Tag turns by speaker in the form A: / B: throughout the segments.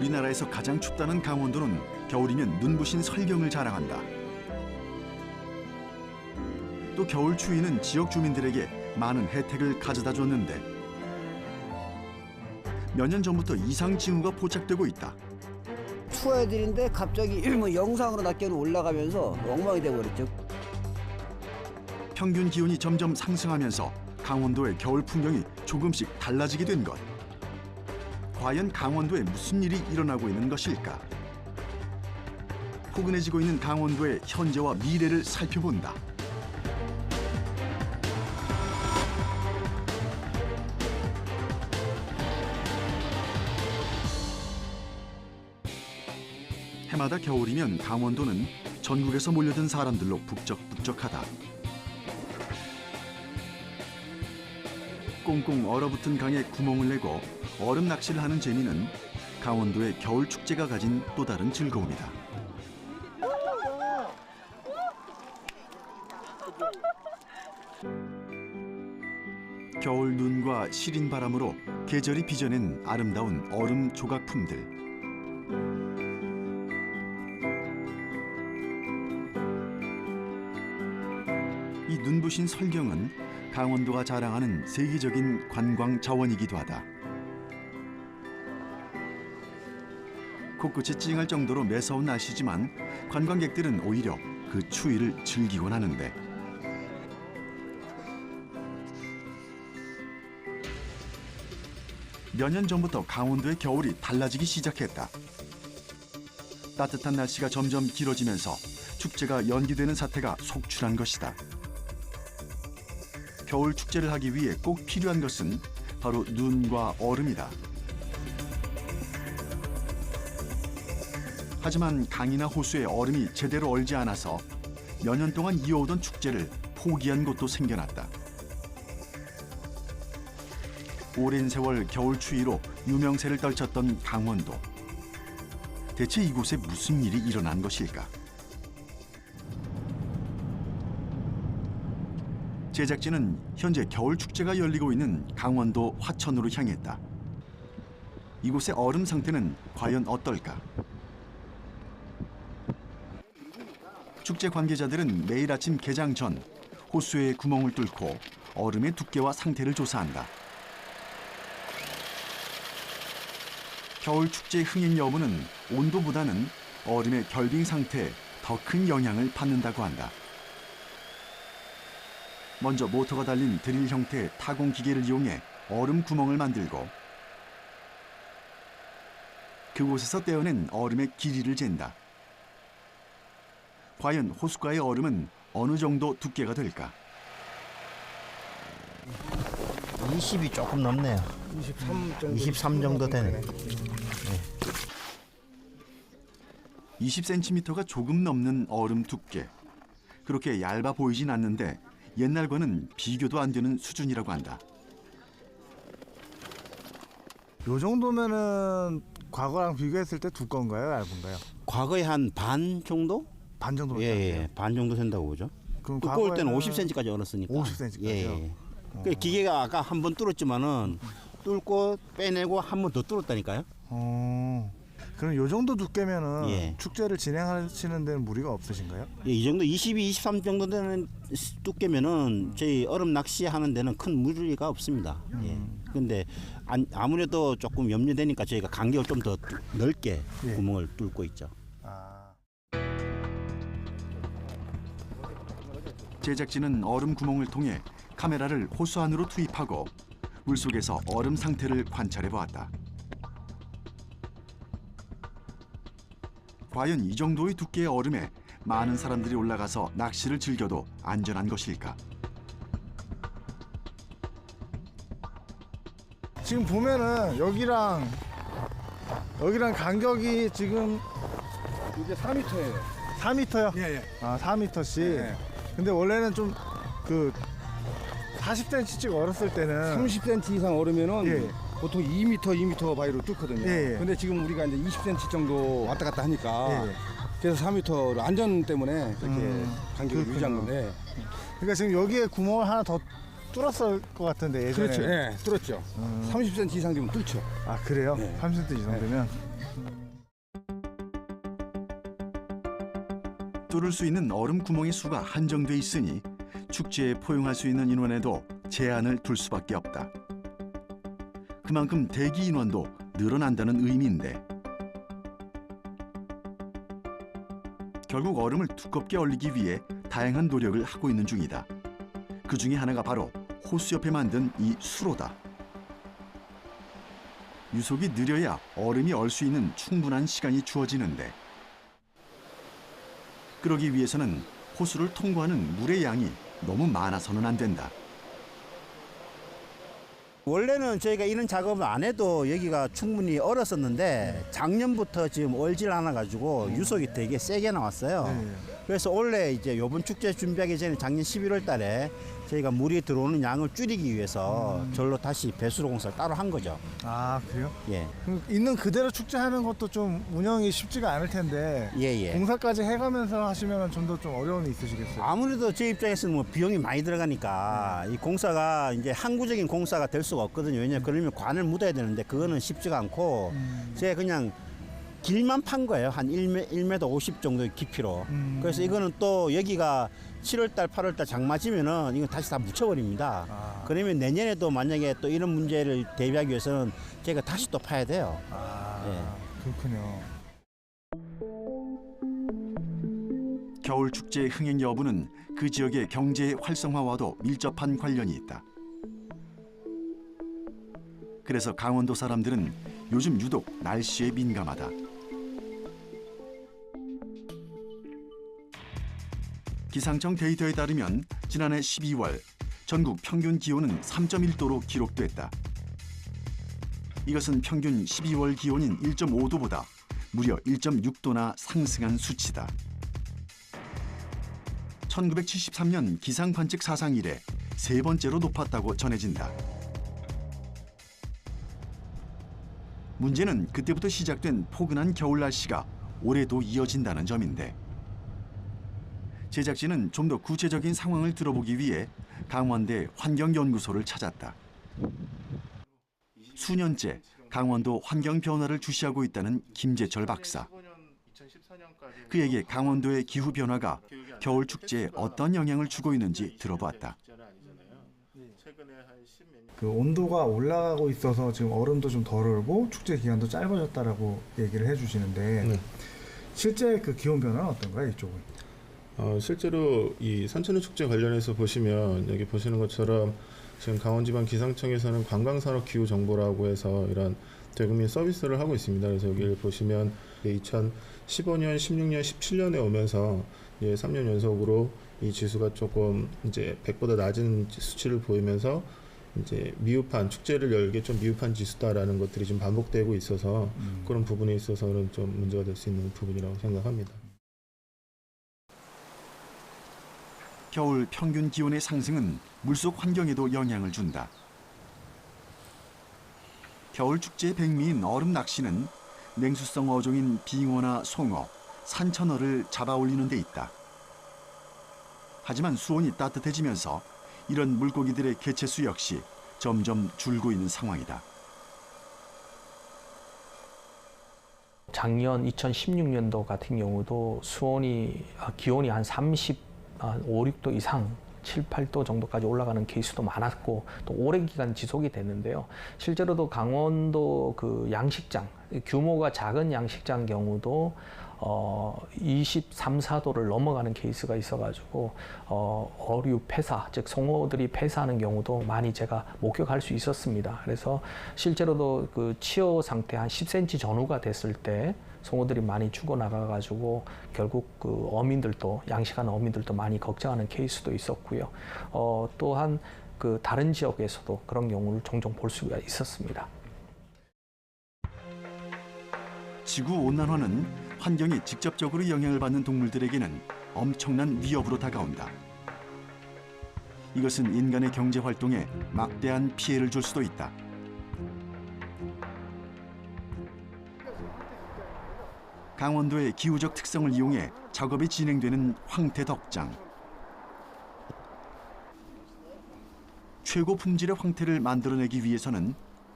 A: 우리나라에서 가장 춥다는 강원도는 겨울이면 눈부신 설경을 자랑한다. 또 겨울 추위는 지역 주민들에게 많은 혜택을 가져다 줬는데 몇 년 전부터 이상 징후가 포착되고 있다.
B: 추워야되는데 갑자기 뭐 영상으로 낮게로 올라가면서 엉망이 돼버렸죠.
A: 평균 기온이 점점 상승하면서 강원도의 겨울 풍경이 조금씩 달라지게 된 것. 과연 강원도에 무슨 일이 일어나고 있는 것일까? 포근해지고 있는 강원도의 현재와 미래를 살펴본다. 해마다 겨울이면 강원도는 전국에서 몰려든 사람들로 북적북적하다. 꽁꽁 얼어붙은 강에 구멍을 내고 얼음 낚시를 하는 재미는 강원도의 겨울 축제가 가진 또 다른 즐거움이다. 겨울 눈과 시린 바람으로 계절이 빚어낸 아름다운 얼음 조각품들. 이 눈부신 설경은 강원도가 자랑하는 세계적인 관광 자원이기도 하다. 코끝이 찡할 정도로 매서운 날씨지만 관광객들은 오히려 그 추위를 즐기곤 하는데 몇 년 전부터 강원도의 겨울이 달라지기 시작했다. 따뜻한 날씨가 점점 길어지면서 축제가 연기되는 사태가 속출한 것이다. 겨울 축제를 하기 위해 꼭 필요한 것은 바로 눈과 얼음이다. 하지만 강이나 호수에 얼음이 제대로 얼지 않아서 몇 년 동안 이어오던 축제를 포기한 곳도 생겨났다. 오랜 세월 겨울 추위로 유명세를 떨쳤던 강원도. 대체 이곳에 무슨 일이 일어난 것일까? 제작진은 현재 겨울 축제가 열리고 있는 강원도 화천으로 향했다. 이곳의 얼음 상태는 과연 어떨까? 축제 관계자들은 매일 아침 개장 전 호수에 구멍을 뚫고 얼음의 두께와 상태를 조사한다. 겨울 축제 흥행 여부는 온도보다는 얼음의 결빙 상태에 더 큰 영향을 받는다고 한다. 먼저 모터가 달린 드릴 형태의 타공 기계를 이용해 얼음 구멍을 만들고 그곳에서 떼어낸 얼음의 길이를 잰다. 과연 호숫가의 얼음은 어느 정도 두께가 될까?
C: 20이 조금 넘네요. 23 정도 되네.
A: 20cm가 조금 넘는 얼음 두께. 그렇게 얇아 보이진 않는데 옛날과는 비교도 안 되는 수준이라고 한다.
D: 요 정도면은 과거랑 비교했을 때 두꺼운가요, 얇은가요?
C: 과거에 한 반 정도?
D: 반 정도.
C: 예, 반 정도 된다고 보죠.
D: 그럼
C: 두꺼울 때는 50cm까지 얼었으니까.
D: 50cm까지요?
C: 예. 그 기계가 아까 한 번 뚫었지만은 뚫고 빼내고 한 번 더 뚫었다니까요.
D: 그럼 요 정도 두께면은
C: 예.
D: 축제를 진행하시는 데는 무리가 없으신가요?
C: 예, 이 정도 22, 23 정도 되는 두께면은 저희 얼음 낚시 하는 데는 큰 무리가 없습니다. 예. 근데 아무래도 조금 염려되니까 저희가 간격을 좀 더 넓게
D: 예.
C: 구멍을 뚫고 있죠.
A: 제작진은 얼음 구멍을 통해 카메라를 호수 안으로 투입하고 물속에서 얼음 상태를 관찰해 보았다. 과연 이 정도의 두께의 얼음에 많은 사람들이 올라가서 낚시를 즐겨도 안전한 것일까?
D: 지금 보면은 여기랑 간격이 지금
E: 이게 4m예요.
D: 4m요?
E: 예, 예.
D: 아, 4m씩.
E: 예.
D: 근데 원래는 좀 그 40cm씩 얼었을 때는
E: 30cm 이상 얼으면은
D: 예.
E: 보통 2m 바위로 뚫거든요.
D: 예, 예.
E: 근데 지금 우리가 이제 20cm 정도 왔다 갔다 하니까
D: 예.
E: 그래서 4m로 안전 때문에 그렇게 간격을
D: 그렇군요.
E: 유지한 건데
D: 그러니까 지금 여기에 구멍을 하나 더 뚫었을 것 같은데 예전에.
E: 그렇죠. 예, 뚫었죠. 30cm 이상 되면 뚫죠.
D: 아 그래요?
E: 네.
D: 30cm 이상 되면.
A: 뚫을 수 있는 얼음 구멍의 수가 한정돼 있으니 축제에 포용할 수 있는 인원에도 제한을 둘 수밖에 없다. 그만큼 대기 인원도 늘어난다는 의미인데 결국 얼음을 두껍게 얼리기 위해 다양한 노력을 하고 있는 중이다. 그 중에 하나가 바로 호수 옆에 만든 이 수로다. 유속이 느려야 얼음이 얼 수 있는 충분한 시간이 주어지는데 그러기 위해서는 호수를 통과하는 물의 양이 너무 많아서는 안 된다.
C: 원래는 저희가 이런 작업을 안 해도 여기가 충분히 얼었었는데 작년부터 지금 얼질 않아 가지고 유속이 되게 세게 나왔어요. 그래서 원래 이제 이번 축제 준비하기 전에 작년 11월 달에 저희가 물이 들어오는 양을 줄이기 위해서 절로 다시 배수로 공사를 따로 한 거죠.
D: 아 그래요?
C: 예.
D: 그럼 있는 그대로 축제하는 것도 좀 운영이 쉽지가 않을 텐데
C: 예.
D: 공사까지 해가면서 하시면 좀 더 좀 어려움이 있으시겠어요?
C: 아무래도 제 입장에서는 뭐 비용이 많이 들어가니까 이 공사가 이제 항구적인 공사가 될 수가 없거든요. 왜냐면 그러면 관을 묻어야 되는데 그거는 쉽지가 않고 제가 그냥 길만 판 거예요. 한 1m 50 정도의 깊이로. 그래서 이거는 또 여기가 7월달, 8월달 장마지면은 이거 다시 다 묻혀버립니다. 그러면 내년에도 만약에 또 이런 문제를 대비하기 위해서는 제가 다시 또 파야 돼요.
D: 그렇군요.
A: 겨울 축제의 흥행 여부는 그 지역의 경제 활성화와도 밀접한 관련이 있다. 그래서 강원도 사람들은 요즘 유독 날씨에 민감하다. 기상청 데이터에 따르면 지난해 12월 전국 평균 기온은 3.1도로 기록됐다. 이것은 평균 12월 기온인 1.5도보다 무려 1.6도나 상승한 수치다. 1973년 기상 관측 사상 이래 세 번째로 높았다고 전해진다. 문제는 그때부터 시작된 포근한 겨울 날씨가 올해도 이어진다는 점인데 제작진은 좀 더 구체적인 상황을 들어보기 위해 강원대 환경연구소를 찾았다. 수년째 강원도 환경 변화를 주시하고 있다는 김재철 박사. 그에게 강원도의 기후 변화가 겨울 축제에 어떤 영향을 주고 있는지 들어봤다.
D: 그 온도가 올라가고 있어서 지금 얼음도 좀 덜 얼고 축제 기간도 짧아졌다라고 얘기를 해주시는데 실제 그 기온 변화는 어떤가요, 이쪽은?
F: 실제로 이 산천어 축제 관련해서 보시면 여기 보시는 것처럼 지금 강원지방기상청에서는 관광산업기후정보라고 해서 이런 대국민 서비스를 하고 있습니다. 그래서 여기를 보시면 2015년, 16년, 17년에 오면서 이제 3년 연속으로 이 지수가 조금 이제 100보다 낮은 수치를 보이면서 이제 미흡한 축제를 열게 좀 미흡한 지수다라는 것들이 좀 반복되고 있어서 그런 부분에 있어서는 좀 문제가 될 수 있는 부분이라고 생각합니다.
A: 겨울 평균 기온의 상승은 물속 환경에도 영향을 준다. 겨울 축제의 백미인 얼음 낚시는 냉수성 어종인 빙어나 송어, 산천어를 잡아 올리는 데 있다. 하지만 수온이 따뜻해지면서 이런 물고기들의 개체수 역시 점점 줄고 있는 상황이다.
G: 작년 2016년도 같은 경우도 기온이 한 5, 6도 이상 7, 8도 정도까지 올라가는 케이스도 많았고 또 오랜 기간 지속이 됐는데요. 실제로도 강원도 그 양식장, 규모가 작은 양식장 경우도 23, 4도를 넘어가는 케이스가 있어가지고 어류 폐사, 즉 송어들이 폐사하는 경우도 많이 제가 목격할 수 있었습니다. 그래서 실제로도 그 치어 상태 한 10cm 전후가 됐을 때 송어들이 많이 죽어나가가지고 결국 그 어민들도 양식하는 어민들도 많이 걱정하는 케이스도 있었고요. 또한 그 다른 지역에서도 그런 경우를 종종 볼 수가 있었습니다.
A: 지구 온난화는 환경에 직접적으로 영향을 받는 동물들에게는 엄청난 위협으로 다가온다. 이것은 인간의 경제 활동에 막대한 피해를 줄 수도 있다. 강원도의 기후적 특성을 이용해 작업이 진행되는 황태덕장. 최고 품질의 황태를 만들어내기 위해서는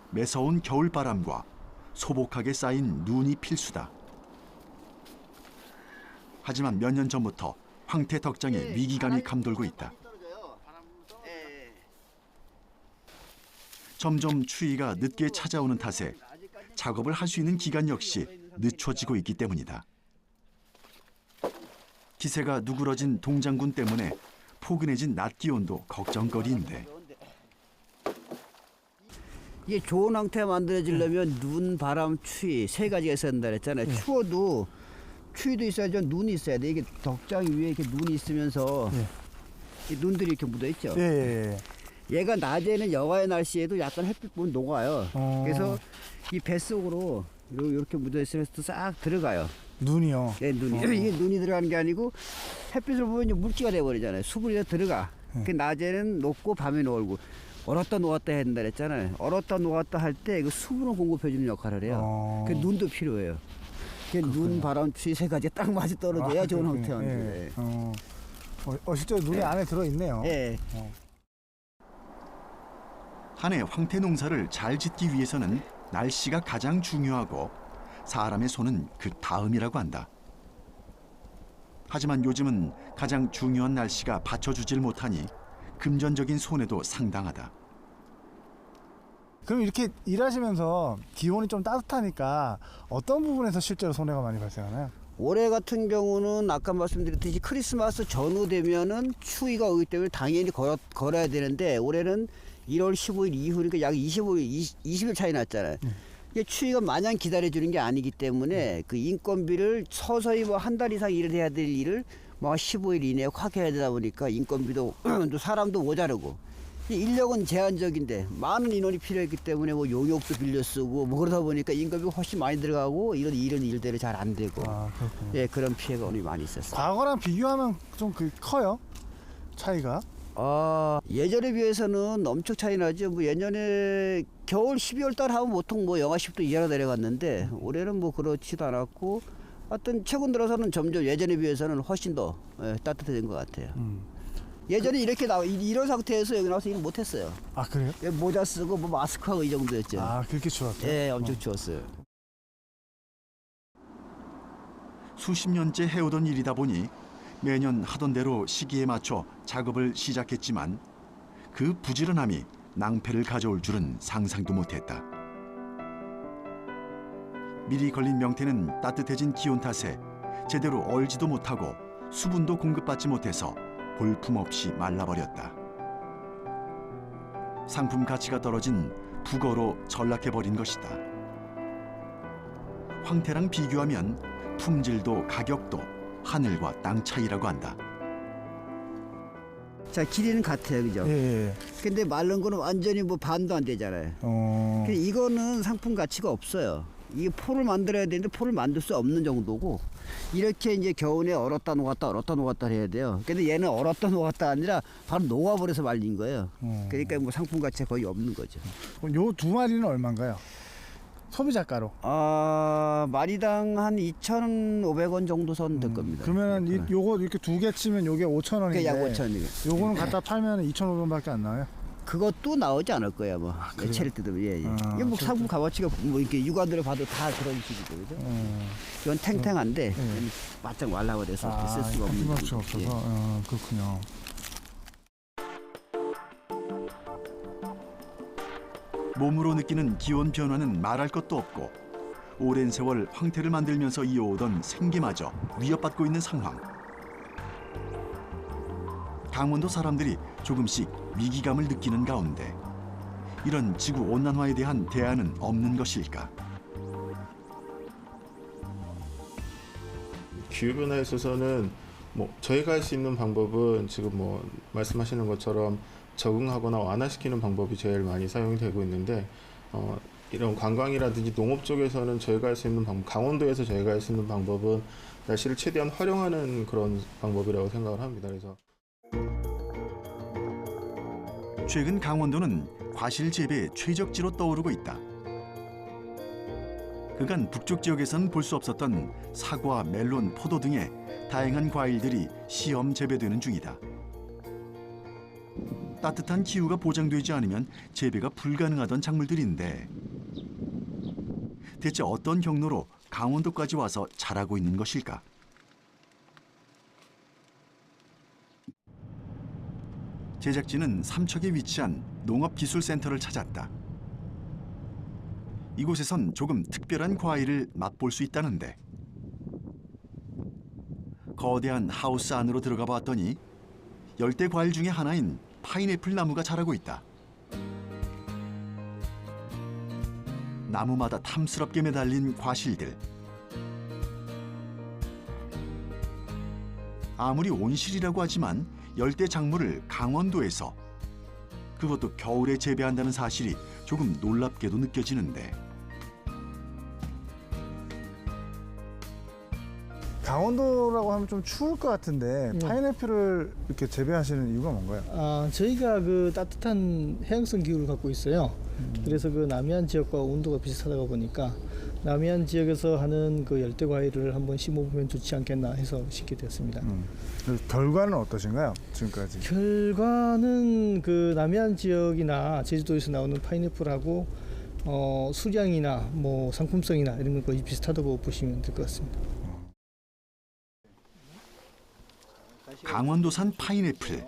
A: 매서운 겨울바람과 소복하게 쌓인 눈이 필수다. 하지만 몇 년 전부터 황태 덕장에 위기감이 감돌고 있다. 점점 추위가 늦게 찾아오는 탓에 작업을 할 수 있는 기간 역시 늦춰지고 있기 때문이다. 기세가 누그러진 동장군 때문에 포근해진 낮 기온도 걱정거리인데
B: 이게 좋은 황태 만들어지려면 눈, 바람, 추위 세 가지가 있어야 된다 그랬잖아요. 추워도 추위도 있어야죠. 눈이 있어야 돼. 이게 덕장 위에 이렇게 눈이 있으면서 이 눈들이 이렇게 묻어 있죠. 얘가 낮에는 여와의 날씨에도 약간 햇빛 보면 녹아요. 그래서 이 뱃속으로 이렇게 묻어 있으면서 싹 들어가요.
D: 눈이요.
B: 네, 눈이. 이게 눈이 들어가는 게 아니고 햇빛을 보면 이제 물기가 돼버리잖아요. 수분이 다 들어가. 그 낮에는 녹고 밤에 녹고 얼었다 녹았다 해야 된다 그랬잖아요. 얼었다 녹았다 할 때 그 수분을 공급해주는 역할을 해요. 그 눈도 필요해요. 눈, 바람, 추위 세 가지 딱 맞이 떨어져야 좋은 황태인데.
D: 실제로 눈이 안에 들어있네요.
B: 예.
A: 한 해 황태 농사를 잘 짓기 위해서는 날씨가 가장 중요하고 사람의 손은 그 다음이라고 한다. 하지만 요즘은 가장 중요한 날씨가 받쳐주질 못하니 금전적인 손해도 상당하다.
D: 그럼 이렇게 일하시면서 기온이 좀 따뜻하니까 어떤 부분에서 실제로 손해가 많이 발생하나요?
B: 올해 같은 경우는 아까 말씀드렸듯이 크리스마스 전후 되면은 추위가 오기 때문에 당연히 걸어야 되는데 올해는 1월 15일 이후니까 약 20일 차이 났잖아요. 이게 추위가 마냥 기다려주는 게 아니기 때문에 그 인건비를 서서히 뭐 한 달 이상 일을 해야 될 일을 뭐 15일 이내에 확 해야 되다 보니까 인건비도 또 사람도 모자르고 인력은 제한적인데 많은 인원이 필요했기 때문에 뭐 용역도 빌려 쓰고 뭐 그러다 보니까 인건비가 훨씬 많이 들어가고 이런 일들이 잘 안 되고
D: 그렇군요.
B: 예, 그런 피해가 많이 있었어요.
D: 과거랑 비교하면 좀 커요? 차이가?
B: 예전에 비해서는 엄청 차이 나죠. 뭐 예전에 겨울 12월 달 하면 보통 뭐 영하 10도 이하로 내려갔는데 올해는 뭐 그렇지도 않았고 하여튼 최근 들어서는 점점 예전에 비해서는 훨씬 더 따뜻해진 것 같아요. 예전에 이렇게 이런 상태에서 여기 나와서 일 못했어요.
D: 아, 그래요?
B: 모자 쓰고 뭐 마스크하고 이 정도였죠.
D: 그렇게 추웠어요?
B: 예, 엄청 추웠어요.
A: 수십 년째 해오던 일이다 보니 매년 하던 대로 시기에 맞춰 작업을 시작했지만 그 부지런함이 낭패를 가져올 줄은 상상도 못했다. 미리 걸린 명태는 따뜻해진 기온 탓에 제대로 얼지도 못하고 수분도 공급받지 못해서 볼품없이 말라버렸다. 상품 가치가 떨어진 북어로 전락해버린 것이다. 황태랑 비교하면 품질도 가격도 하늘과 땅 차이라고 한다.
B: 자, 길이는 같아요, 그죠?
D: 예.
B: 근데 마른 거는 완전히 뭐 반도 안 되잖아요. 근데 이거는 상품 가치가 없어요. 이게 포를 만들어야 되는데 포를 만들 수 없는 정도고 이렇게 이제 겨울에 얼었다 녹았다 해야 돼요. 근데 얘는 얼었다 녹았다 아니라 바로 녹아버려서 말린 거예요. 그러니까 뭐 상품 가치가 거의 없는 거죠.
D: 요 두 마리는 얼마인가요? 소비자가로.
B: 마리당 한 2,500원 정도 선 될 겁니다.
D: 그러면은 요거 이렇게 두 개 치면 요게 5,000원인데.
B: 그게 약 5,000원이에요.
D: 요거는 갖다 팔면 2,500원밖에 안 나와요?
B: 그것도 나오지 않을 거야, 뭐. 체를 뜯으면, 예. 이게 뭐 상품 값어치가 뭐 이렇게 육안으로 봐도 다 그런 식이죠, 그죠? 이건 탱탱한데, 바짝 말라버려서 쓸 수가 없는
D: 값어치
B: 정도.
D: 없어서.
B: 예.
D: 그렇군요.
A: 몸으로 느끼는 기온 변화는 말할 것도 없고 오랜 세월 황태를 만들면서 이어오던 생계마저 위협받고 있는 상황. 강원도 사람들이 조금씩 위기감을 느끼는 가운데 이런 지구 온난화에 대한 대안은 없는 것일까?
F: 기후 변화에 있어서는 뭐 저희가 할 수 있는 방법은 지금 뭐 말씀하시는 것처럼 적응하거나 완화시키는 방법이 제일 많이 사용이 되고 있는데 이런 관광이라든지 농업 쪽에서는 저희가 할 수 있는 방법, 강원도에서 저희가 할 수 있는 방법은 날씨를 최대한 활용하는 그런 방법이라고 생각을 합니다. 그래서
A: 최근 강원도는 과실 재배의 최적지로 떠오르고 있다. 그간 북쪽 지역에선 볼 수 없었던 사과, 멜론, 포도 등의 다양한 과일들이 시험 재배되는 중이다. 따뜻한 기후가 보장되지 않으면 재배가 불가능하던 작물들인데 대체 어떤 경로로 강원도까지 와서 자라고 있는 것일까? 제작진은 삼척에 위치한 농업기술센터를 찾았다. 이곳에선 조금 특별한 과일을 맛볼 수 있다는데 거대한 하우스 안으로 들어가 봤더니 열대 과일 중에 하나인 파인애플 나무가 자라고 있다. 나무마다 탐스럽게 매달린 과실들. 아무리 온실이라고 하지만 열대 작물을 강원도에서, 그것도 겨울에 재배한다는 사실이 조금 놀랍게도 느껴지는데
D: 강원도라고 하면 좀 추울 것 같은데 파인애플을 이렇게 재배하시는 이유가 뭔가요?
H: 저희가 그 따뜻한 해양성 기후를 갖고 있어요. 그래서 그 남해안 지역과 온도가 비슷하다 보니까 남해안 지역에서 하는 그 열대 과일을 한번 심어보면 좋지 않겠나 해서 심게 되었습니다.
D: 결과는 어떠신가요? 지금까지?
H: 결과는 그 남해안 지역이나 제주도에서 나오는 파인애플하고 수량이나 뭐 상품성이나 이런 건 거의 비슷하다고 보시면 될 것 같습니다.
A: 강원도산 파인애플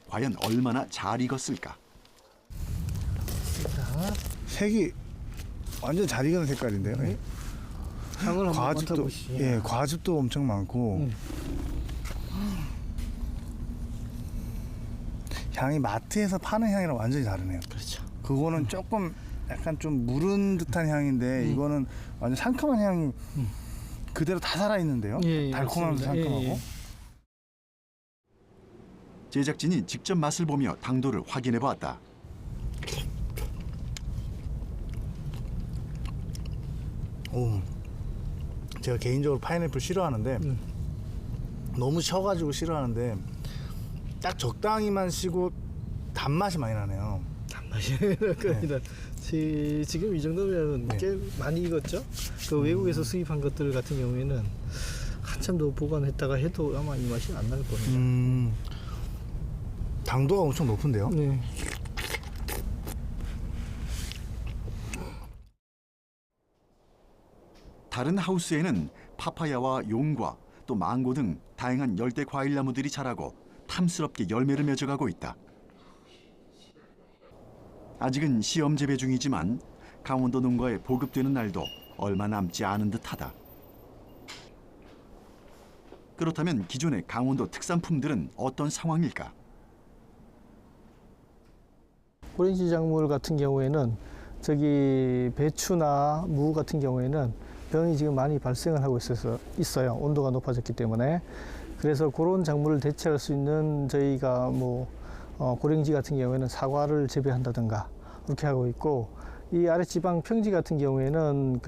A: 과연 얼마나 잘 익었을까?
D: 색이 완전 잘 익은 색깔인데요.
H: 향을 한번
D: 과즙도
H: 맡아보시죠.
D: 과즙도 엄청 많고 향이 마트에서 파는 향이랑 완전히 다르네요.
H: 그렇죠.
D: 그거는 조금 약간 좀 무른 듯한 향인데 이거는 완전 상큼한 향이 그대로 다 살아 있는데요. 달콤하면서
H: 맞습니다.
D: 상큼하고.
A: 제작진이 직접 맛을 보며 당도를 확인해 보았다.
D: 제가 개인적으로 파인애플 싫어하는데 너무 셔가지고 싫어하는데 딱 적당히만 시고 단맛이 많이 나네요.
H: 단맛이 날 겁니다. 지금 이 정도면 꽤 많이 익었죠? 그 외국에서 수입한 것들 같은 경우에는 한참 더 보관했다가 해도 아마 이 맛이 안 날 겁니다.
D: 당도가 엄청 높은데요?
H: 네.
A: 다른 하우스에는 파파야와 용과 또 망고 등 다양한 열대 과일 나무들이 자라고 탐스럽게 열매를 맺어가고 있다. 아직은 시험 재배 중이지만 강원도 농가에 보급되는 날도 얼마 남지 않은 듯하다. 그렇다면 기존의 강원도 특산품들은 어떤 상황일까?
H: 오렌지 작물 같은 경우에는 배추나 무 같은 경우에는 병이 지금 많이 발생을 하고 있어요. 온도가 높아졌기 때문에. 그래서 그런 작물을 대체할 수 있는 저희가 고랭지 같은 경우에는 사과를 재배한다든가 그렇게 하고 있고, 이 아랫지방 평지 같은 경우에는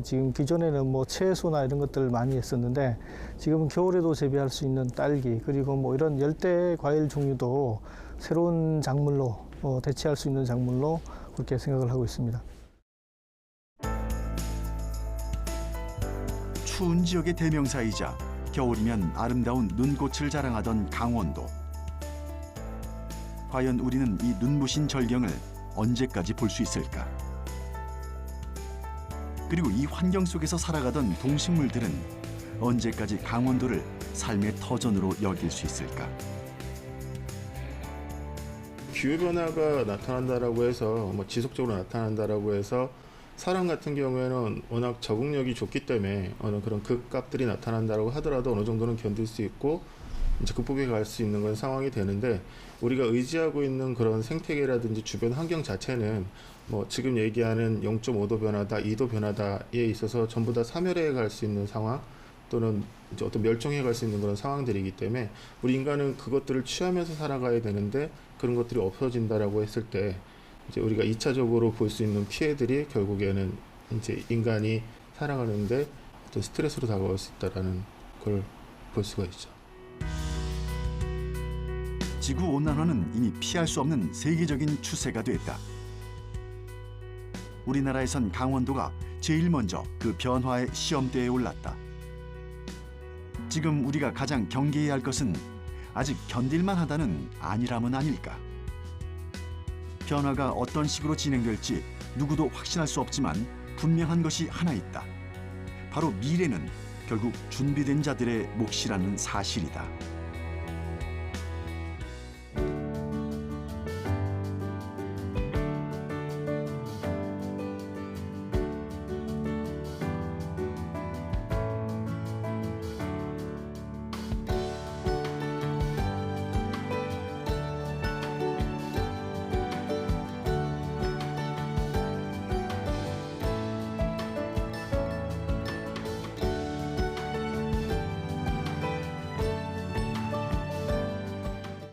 H: 지금 기존에는 채소나 이런 것들을 많이 했었는데 지금은 겨울에도 재배할 수 있는 딸기, 그리고 이런 열대 과일 종류도 새로운 작물로 대체할 수 있는 작물로 그렇게 생각을 하고 있습니다.
A: 추운 지역의 대명사이자 겨울이면 아름다운 눈꽃을 자랑하던 강원도. 과연 우리는 이 눈부신 절경을 언제까지 볼 수 있을까? 그리고 이 환경 속에서 살아가던 동식물들은 언제까지 강원도를 삶의 터전으로 여길 수 있을까?
F: 기후변화가 나타난다라고 해서 지속적으로 나타난다라고 해서 사람 같은 경우에는 워낙 적응력이 좋기 때문에 어느 그런 극값들이 나타난다라고 하더라도 어느 정도는 견딜 수 있고 이제 극복해 갈 수 있는 그런 상황이 되는데, 우리가 의지하고 있는 그런 생태계라든지 주변 환경 자체는 지금 얘기하는 0.5도 변화다, 2도 변화다에 있어서 전부 다 사멸해 갈 수 있는 상황 또는 이제 어떤 멸종해 갈 수 있는 그런 상황들이기 때문에 우리 인간은 그것들을 취하면서 살아가야 되는데 그런 것들이 없어진다라고 했을 때 이제 우리가 2차적으로 볼 수 있는 피해들이 결국에는 이제 인간이 살아가는데 어떤 스트레스로 다가올 수 있다라는 걸 볼 수가 있죠.
A: 지구 온난화는 이미 피할 수 없는 세계적인 추세가 됐다. 우리나라에선 강원도가 제일 먼저 그 변화의 시험대에 올랐다. 지금 우리가 가장 경계해야 할 것은 아직 견딜만 하다는 안일함은 아닐까. 변화가 어떤 식으로 진행될지 누구도 확신할 수 없지만 분명한 것이 하나 있다. 바로 미래는 결국 준비된 자들의 몫이라는 사실이다.